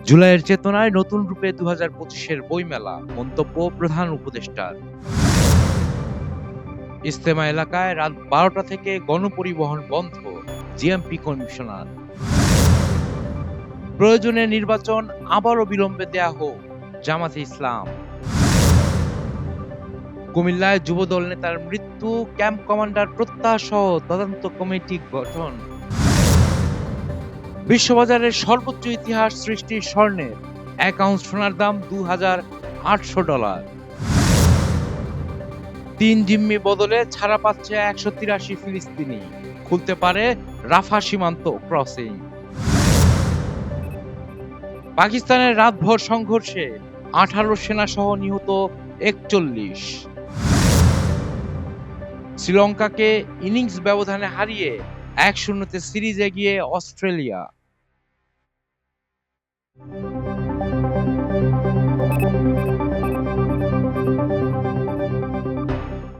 জুলাইয়ের চেতনায় নতুন রূপে 2025-এর বইমেলা, মন্তব্য প্রধান উপদেষ্টার। ইজতেমা এলাকায় রাত 12টা থেকে গণপরিবহন বন্ধ, জিএমপি কমিশনার। প্রয়োজনে নির্বাচন আবারও বিলম্বে দেয়া হোক, জামাতে ইসলাম। কুমিল্লায় যুবদল নেতার মৃত্যু, ক্যাম্প কমান্ডার প্রত্যাহার সহ তদন্ত কমিটি গঠন। বিশ্ববাজারের সর্বোচ্চ ইতিহাস সৃষ্টির স্বর্ণের 1 আউন্স সোনার দাম $2,800। 3 জিম্মি বদলে ছাড়া পাচ্ছে 183 ফিলিস্তিনি, খুলতে পারে রাফা সীমান্ত ক্রসিং। পাকিস্তানের রাতভর সংঘর্ষে 18 সেনাসহ নিহত 41। শ্রীলঙ্কাকে ইনিংস ব্যবধানে হারিয়ে 1-0 সিরিজ এগিয়ে অস্ট্রেলিয়া।